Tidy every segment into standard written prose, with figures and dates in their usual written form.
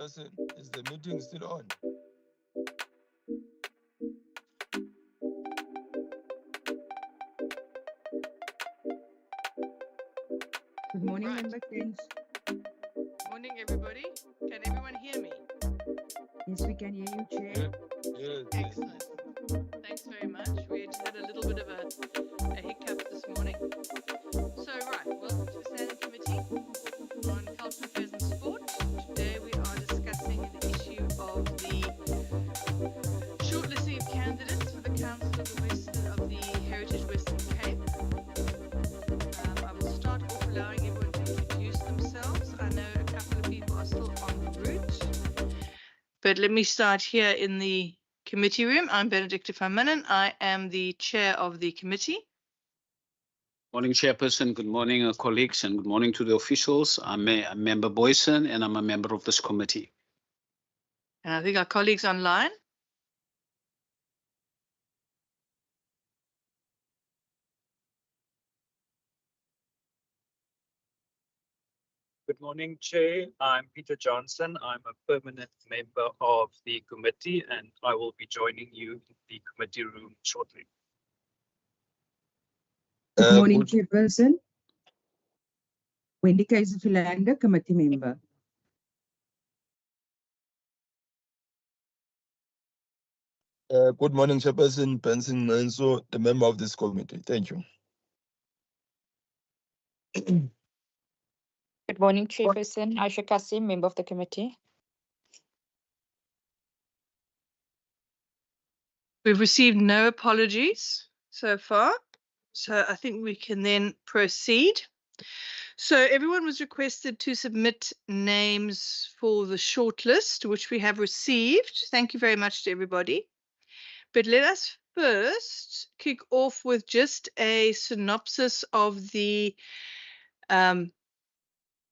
Chairperson. Is the meeting still on? Good morning, Right. member friends. Morning, everybody. Can everyone hear me? Yes, we can hear you, Chair. Yes. Excellent. Thanks very much. We just had a little bit of a hiccup this morning. So, right, welcome to the Standing Committee on Culture, Affairs and Sport. Today we are discussing the issue of the shortlisting of candidates for the Council of the Heritage Western Cape. I will start off allowing everyone to introduce themselves. I know a couple of people are still en route. But let me start here in the committee room. I'm Benedicta van Minnen. I am the chair of the committee. Morning, Chairperson. Good morning, colleagues, and good morning to the officials. I'm a member Boyson, and I'm a member of this committee. And I think our colleagues online. Good morning, Chair. I'm Peter Johnson. I'm a permanent member of the committee, and I will be joining you in the committee room shortly. Good morning, Good- Chairperson. Wendy Kaiser-Philander, committee member. Good morning, Chairperson Benson Menso, the member of this committee. Thank you. Good morning, Chairperson. Aisha Kasim, member of the committee. We've received no apologies so far. So I think we can then proceed. So everyone was requested to submit names for the shortlist, which we have received. Thank you very much to everybody. But let us first kick off with just a synopsis of the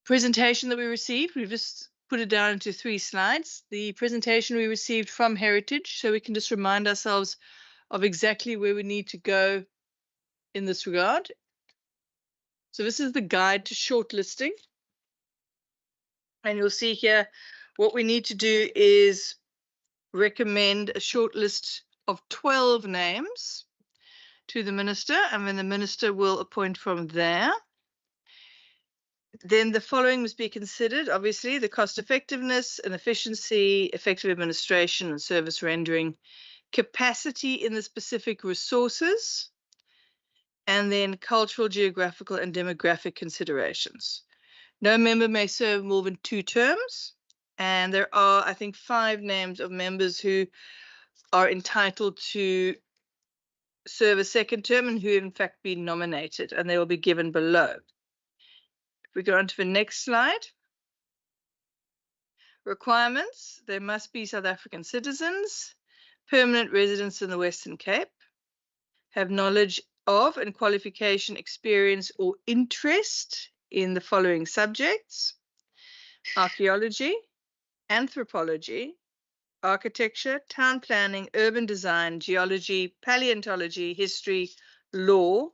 presentation that we received. We've just put it down into 3 slides. The presentation we received from Heritage, so we can just remind ourselves of exactly where we need to go in this regard. So this is the guide to shortlisting. And you'll see here what we need to do is recommend a shortlist of 12 names to the minister, and then the minister will appoint from there. Then the following must be considered, obviously, the cost effectiveness and efficiency, effective administration and service rendering, capacity in the specific resources, and then cultural, geographical, and demographic considerations. No member may serve more than 2 terms, and there are, I think, 5 names of members who are entitled to serve a second term and who in fact been nominated, and they will be given below. If we go on to the next slide. Requirements: there must be South African citizens, permanent residents in the Western Cape, have knowledge of and qualification, experience, or interest in the following subjects: archaeology, anthropology, architecture, town planning, urban design, geology, paleontology, history, law,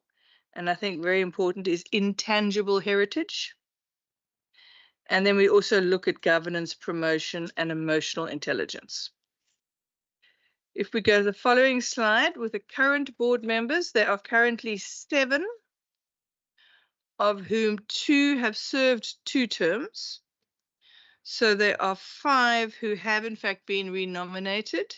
and I think very important is intangible heritage. And then we also look at governance, promotion, and emotional intelligence. If we go to the following slide with the current board members, there are currently 7, of whom 2 have served 2 terms. So there are 5 who have in fact been renominated.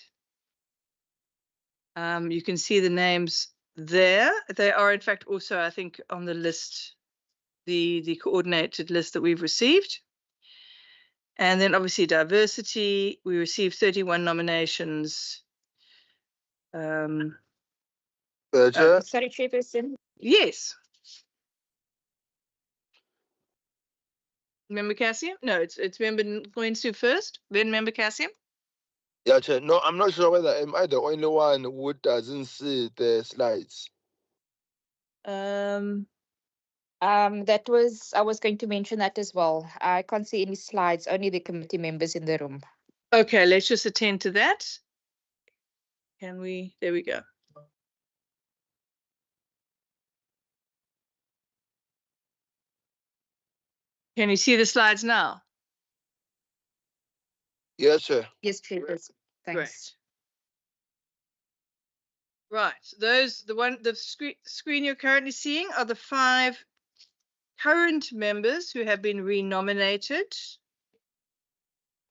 You can see the names there. They are in fact also, I think, on the list, the coordinated list that we've received. And then obviously diversity, we received 31 nominations. Chair, Sorry, Chairperson. Yes. Member Cassium? No, it's Member Ngwensu first, then Member Cassium. yeah, Chair. No, I'm not sure whether am I the only one who doesn't see the slides. That was, I was going to mention that as well. I can't see any slides, only the committee members in the room. Okay, let's just attend to that. Can we? There we go. Can you see the slides now? Yes, Chair. Yes, Chairperson. Thanks. Right. The screen you're currently seeing are the 5 current members who have been renominated.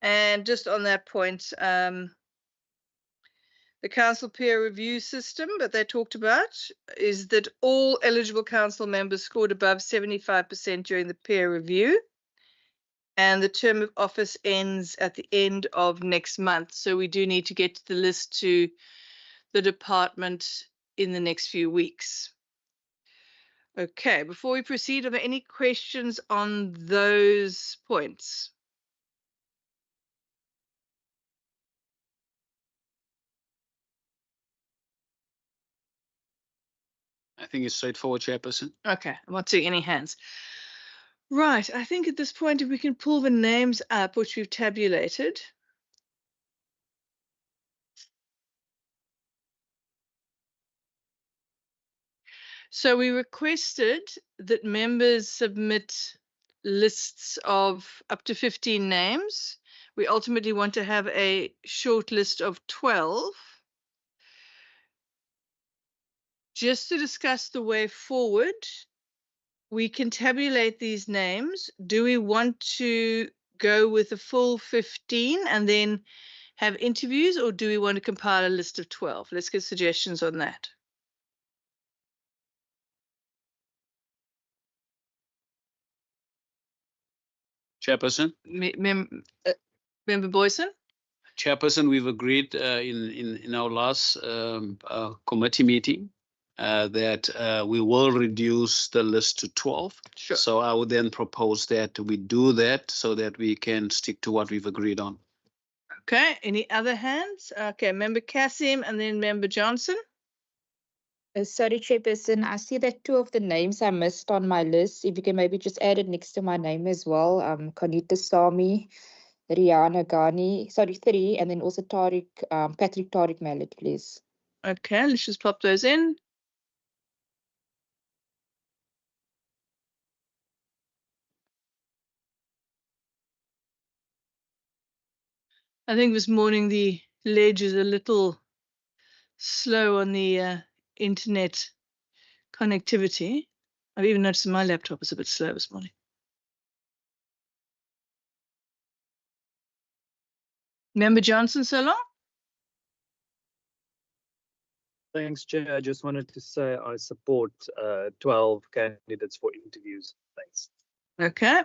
And just on that point, the council peer review system that they talked about is that all eligible council members scored above 75% during the peer review. And the term of office ends at the end of next month. So we do need to get the list to the department in the next few weeks. Okay, before we proceed, are there any questions on those points? I think it's straightforward, Chairperson. Okay, I'm not seeing any hands. Right, I think at this point, if we can pull the names up, which we've tabulated. So we requested that members submit lists of up to 15 names. We ultimately want to have a short list of 12. Just to discuss the way forward, we can tabulate these names. Do we want to go with a full 15 and then have interviews, or do we want to compile a list of 12? Let's get suggestions on that. Chairperson. Member Boyson? Chairperson, we've agreed in our last committee meeting that we will reduce the list to 12. Sure. So I would then propose that we do that so that we can stick to what we've agreed on. Okay, any other hands? Okay, Member Kasim and then Member Johnson. Sorry, Chairperson, I see that 2 of the names I missed on my list. If you can maybe just add it next to my name as well. Konita Sami, Rihanna Ghani, sorry, 3, and then also Tariq, Patrick Tariq Mallet, please. Okay, let's just pop those in. I think this morning the ledge is a little slow on the internet connectivity. I've even noticed my laptop is a bit slow this morning. Member Johnson, so long? Thanks, Chair. I just wanted to say I support 12 candidates for interviews. Thanks. Okay.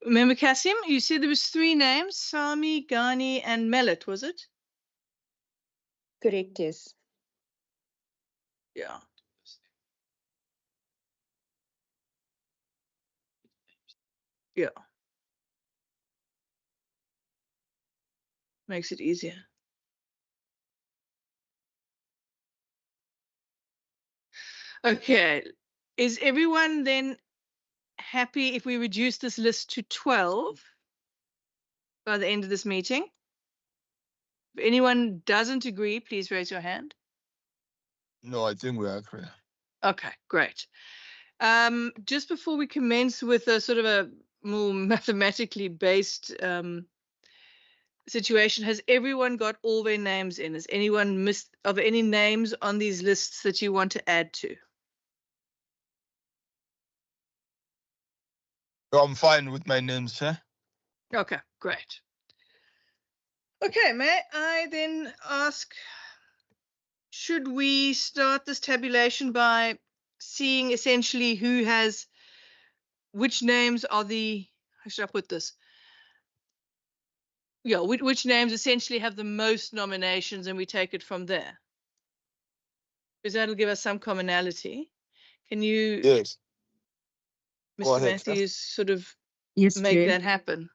Member Kasim, you said there was 3 names, Sami, Ghani, and Mallet, was it? Correct, yes. Yeah. Yeah. Makes it easier. Okay. Is everyone then happy if we reduce this list to 12 by the end of this meeting? If anyone doesn't agree, please raise your hand. No, I think we are clear. Okay, great. Just before we commence with a sort of a more mathematically based situation, has everyone got all their names in? Has anyone missed? Are there any names on these lists that you want to add to? No, I'm fine with my name, sir. Okay, great. Okay, may I then ask, should we start this tabulation by seeing essentially who has, which names are the, how should I put this? Yeah, which names essentially have the most nominations, and we take it from there? Because that'll give us some commonality. Can you, Yes. Go Mr. ahead, sir. Matthews, sort of Yes, make Chair. that happen?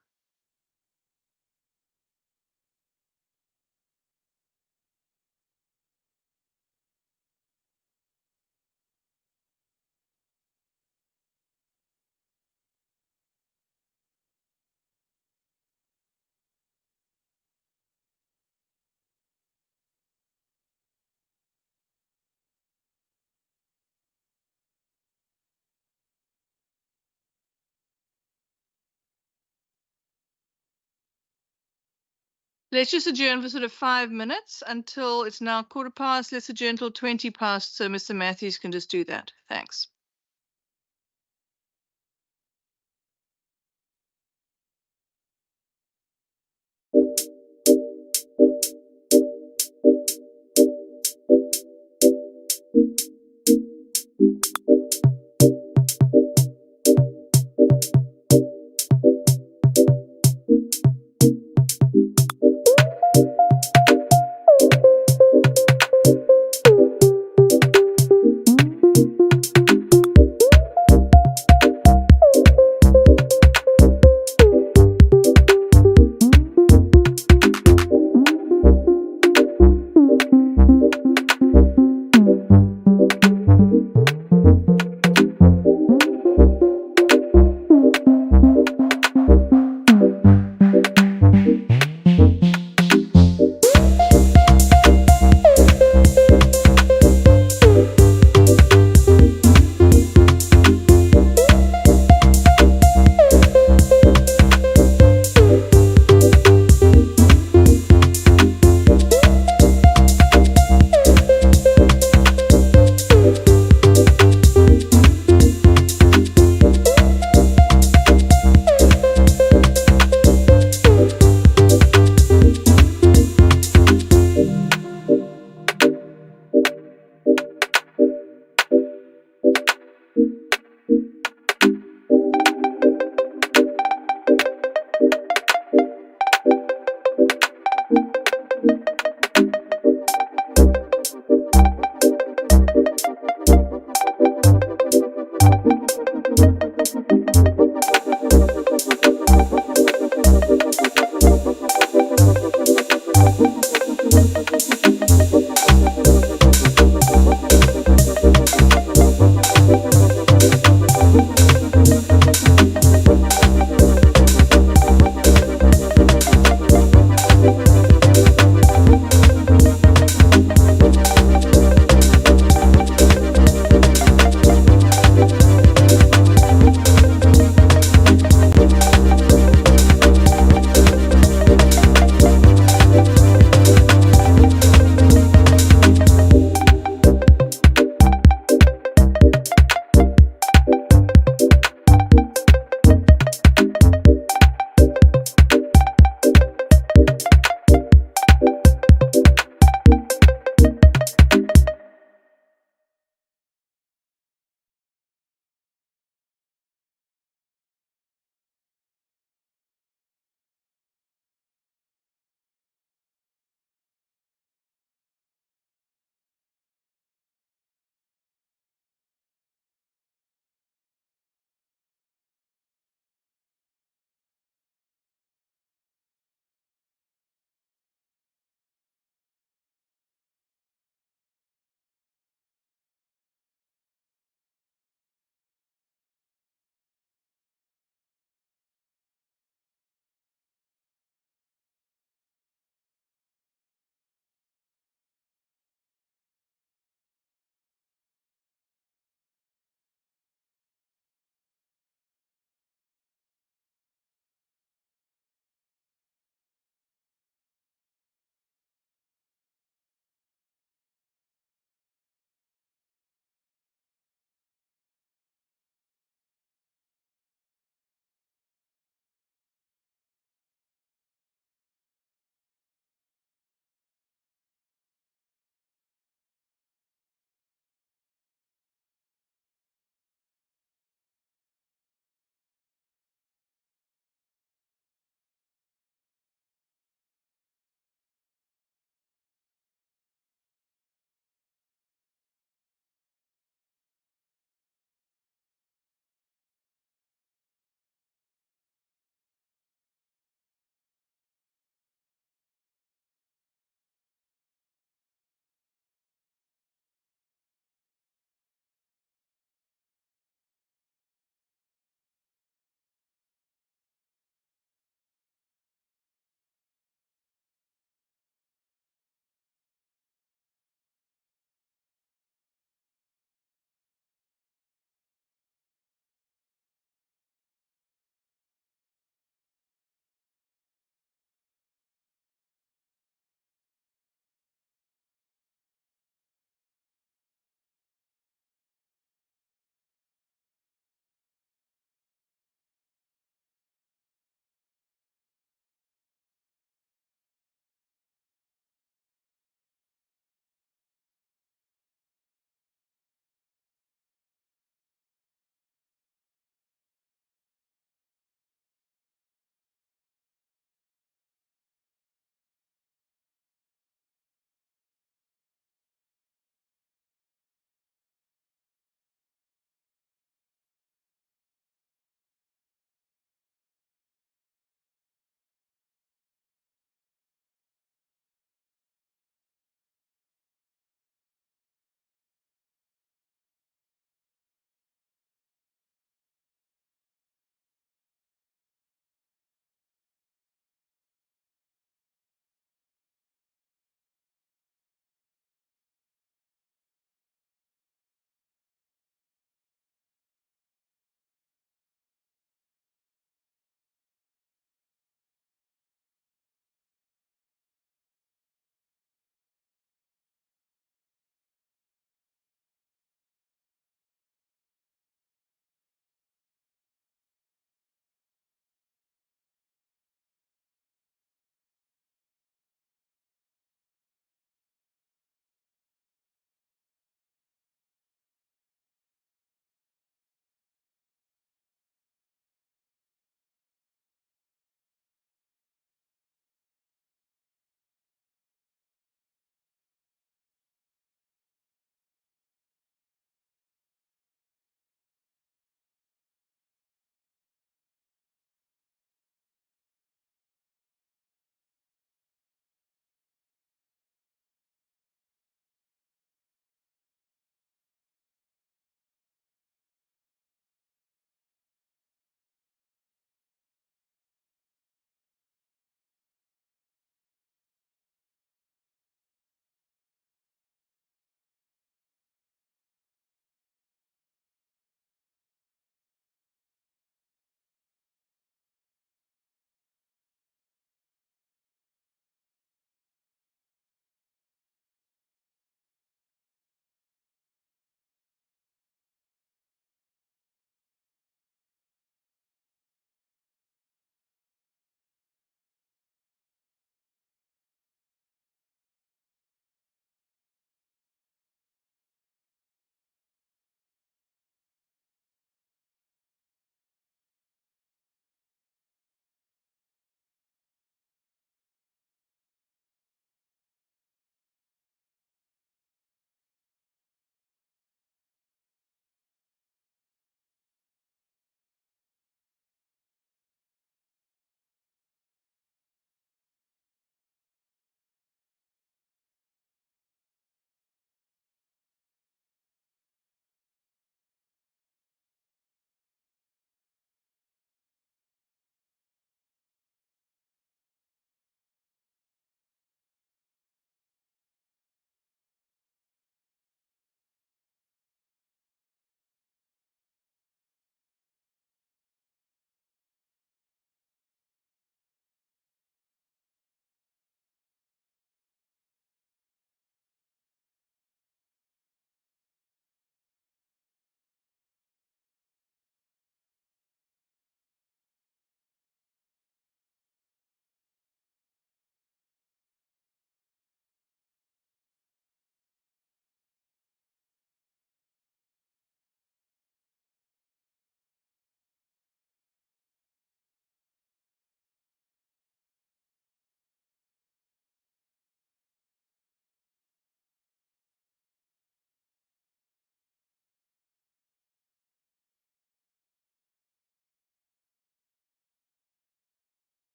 Let's just adjourn for sort of 5 minutes until it's now 15:15. Let's adjourn till 20 past so Mr. Matthews can just do that. Thanks.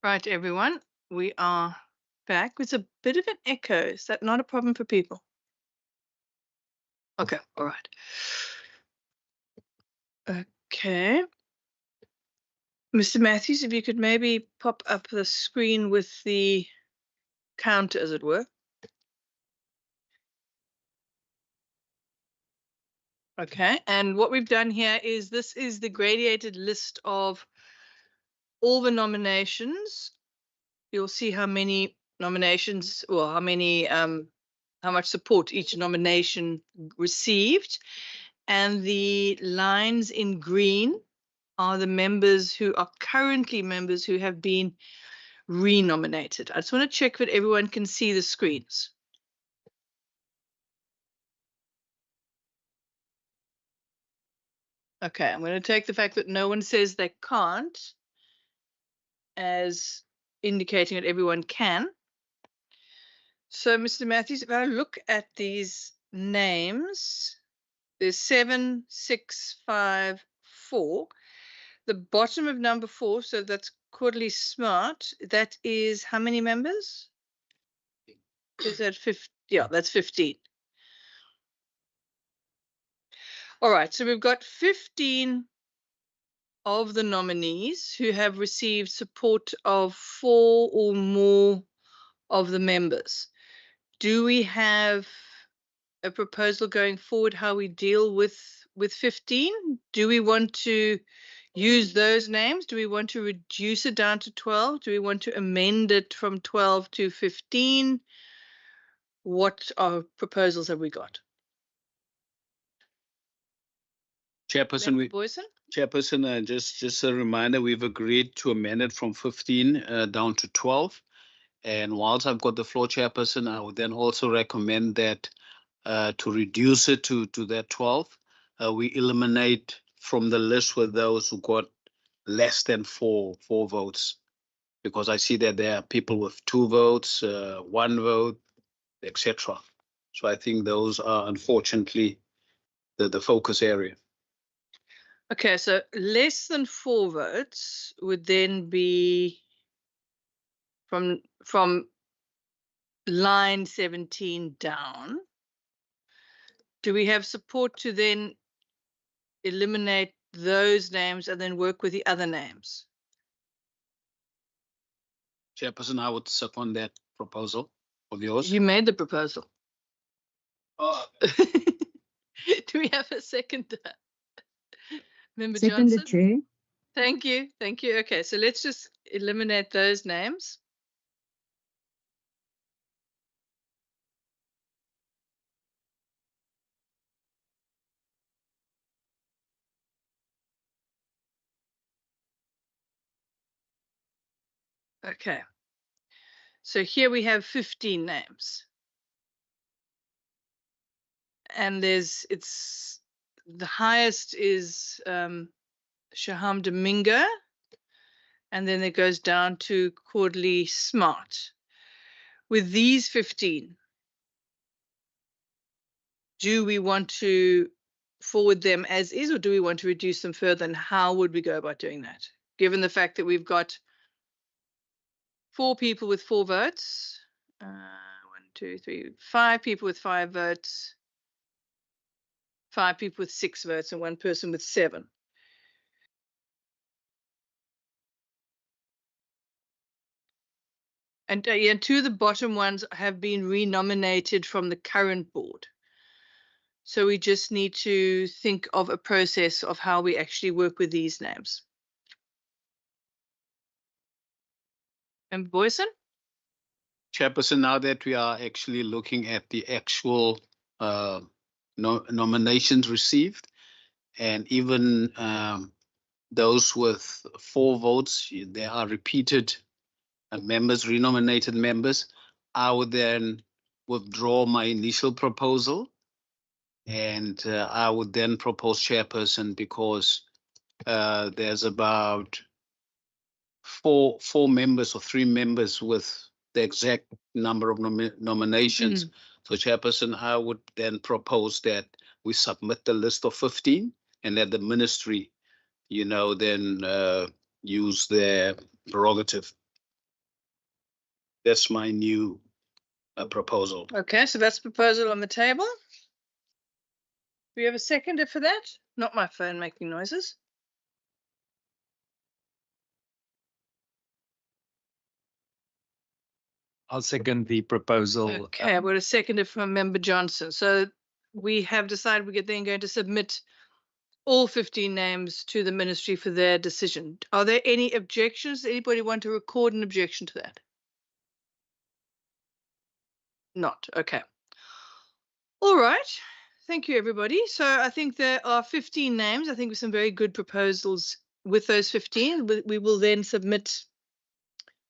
Right, everyone, we are back with a bit of an echo. Is that not a problem for people? Okay, all right. Okay. Mr. Matthews, if you could maybe pop up the screen with the count, as it were. Okay, and what we've done here is this is the gradated list of all the nominations. You'll see how many nominations or how much support each nomination received. And the lines in green are the members who are currently members who have been renominated. I just want to check that everyone can see the screens. Okay, I'm going to take the fact that no one says they can't as indicating that everyone can. So, Mr. Matthews, if I look at these names, there's 7, 6, 5, 4. The bottom of number 4, so that's Quarterly Smart, that is how many members? Is that 50? Yeah, that's 15. All right, so we've got 15 of the nominees who have received support of 4 or more of the members. Do we have a proposal going forward how we deal with 15? Do we want to use those names? Do we want to reduce it down to 12? Do we want to amend it from 12 to 15? What proposals have we got? Chairperson, Boyson? Chairperson, just a reminder, we've agreed to amend it from 15 down to 12. And whilst I've got the floor, Chairperson, I would then also recommend that to reduce it to that 12, we eliminate from the list with those who got less than four votes, because I see that there are people with 2 votes, 1 vote, etc. So I think those are unfortunately the focus area. Okay, so less than 4 votes would then be from line 17 down. Do we have support to then eliminate those names and then work with the other names? Chairperson, I would second that proposal of yours. You made the proposal. Oh. Do we have a second? Member Second, Johnson? Chair. Thank you. Thank you. Okay, so let's just eliminate those names. Okay. So here we have 15 names. And the highest is Shaham Domingo, and then it goes down to Quarterly Smart. With these 15, do we want to forward them as is, or do we want to reduce them further, and how would we go about doing that? Given the fact that we've got 4 people with 4 votes, 1, 2, 3, 5 people with 5 votes, 5 people with 6 votes, and 1 person with 7. And 2 of the bottom ones have been renominated from the current board. So we just need to think of a process of how we actually work with these names. Member Boyson? Chairperson, now that we are actually looking at the actual nominations received, and even those with 4 votes, they are repeated members, renominated members, I would then withdraw my initial proposal, and I would then propose, Chairperson, because there's about 4 members or 3 members with the exact number of nominations. So, Chairperson, I would then propose that we submit the list of 15 and that the ministry, then use their prerogative. That's my new proposal. Okay, so that's proposal on the table. Do we have a seconder for that? Not my phone making noises. I'll second the proposal. Okay, I've got a seconder from Member Johnson. So we have decided we're then going to submit all 15 names to the ministry for their decision. Are there any objections? Anybody want to record an objection to that? Not. Okay. All right. Thank you, everybody. So I think there are 15 names. I think with some very good proposals with those 15. We will then submit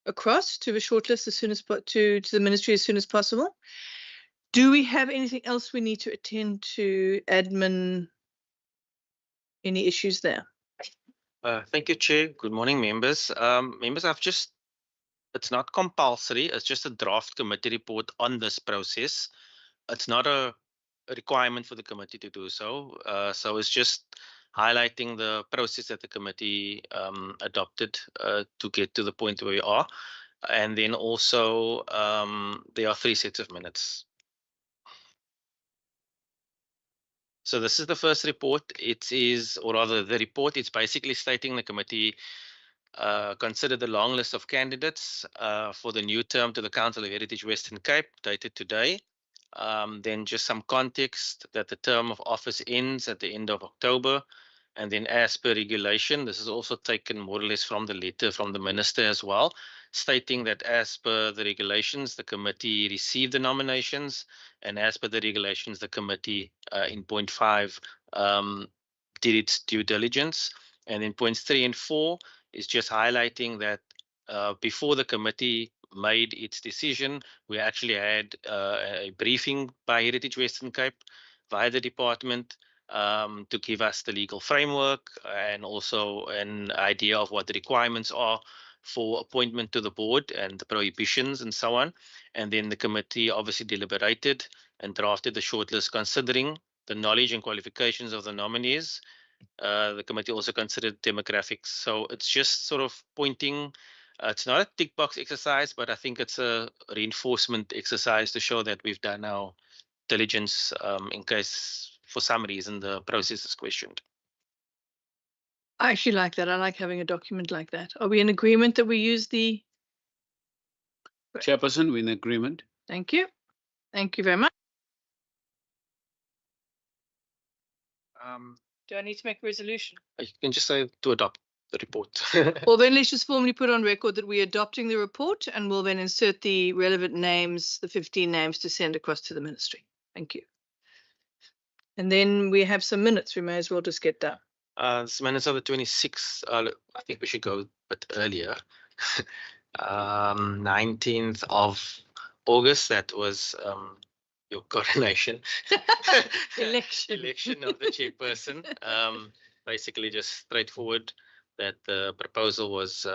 across to the shortlist as soon as to the ministry as soon as possible. Do we have anything else we need to attend to, admin? Any issues there? Thank you, Chair. Good morning, members. Members, it's not compulsory. It's just a draft committee report on this process. It's not a requirement for the committee to do so. So it's just highlighting the process that the committee adopted to get to the point where we are. And then also there are 3 sets of minutes. So this is the first report. It is, or rather the report, it's basically stating the committee considered the long list of candidates for the new term to the Council of Heritage Western Cape, dated today. Then just some context that the term of office ends at the end of October. And then as per regulation, this is also taken more or less from the letter from the minister as well, stating that as per the regulations, the committee received the nominations, and as per the regulations, the committee in point 5 did its due diligence. And in points 3 and 4 is just highlighting that before the committee made its decision, we actually had a briefing by Heritage Western Cape via the department to give us the legal framework and also an idea of what the requirements are for appointment to the board and the prohibitions and so on. And then the committee obviously deliberated and drafted the shortlist considering the knowledge and qualifications of the nominees. The committee also considered demographics. So it's just sort of pointing, it's not a tick box exercise, but I think it's a reinforcement exercise to show that we've done our diligence in case for some reason the process is questioned. I actually like that. I like having a document like that. Are we in agreement that we use the? Chairperson, we're in agreement. Thank you. Thank you very much. Do I need to make a resolution? You can just say to adopt the report. Well, then let's just formally put on record that we're adopting the report, and we'll then insert the relevant names, the 15 names, to send across to the ministry. Thank you. And then we have some minutes. We may as well just get done. This minutes of the 26th. I think we should go a bit earlier. 19th of August. That was your coronation. Election of the chairperson. Basically just straightforward that the proposal was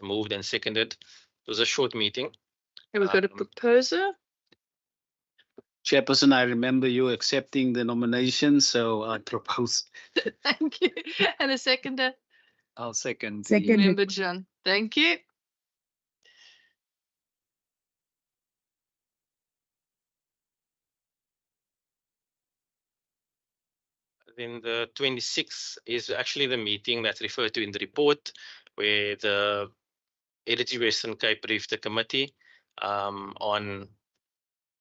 moved and seconded. It was a short meeting. Have we got a proposer? Chairperson, I remember you accepting the nomination, so I propose. Thank you. And a seconder? I'll second. Second. Member John. Thank you. Then the 26th is actually the meeting that's referred to in the report, where the Heritage Western Cape briefed the committee on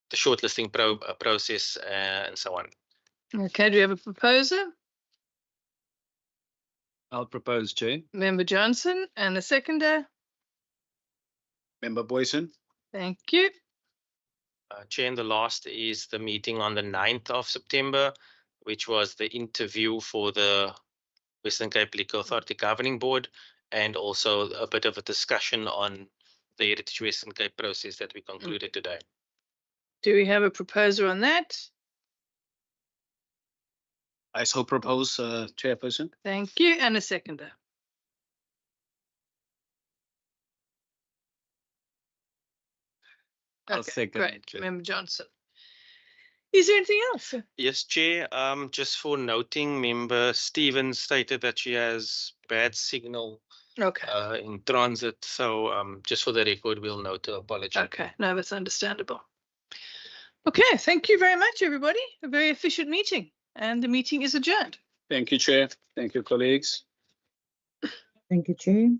the shortlisting process and so on. Okay, do we have a proposer? I'll propose, Chair. Member Johnson, and a seconder? Member Boyson. Thank you. Chair, and the last is the meeting on the 9th of September, which was the interview for the Western Cape Liquor Authority Governing Board, and also a bit of a discussion on the Heritage Western Cape process that we concluded today. Do we have a proposer on that? I so propose, Chairperson. Thank you. And a seconder? I'll Okay, second, great. Chair. Member Johnson. Is there anything else? Yes, Chair. Just for noting, Member Stevens stated that she has bad signal Okay. in transit. So just for the record, we'll note her apology. Okay. No, that's understandable. Okay. Thank you very much, everybody. A very efficient meeting, and the meeting is adjourned. Thank you, Chair. Thank you, colleagues. Thank you, Chair.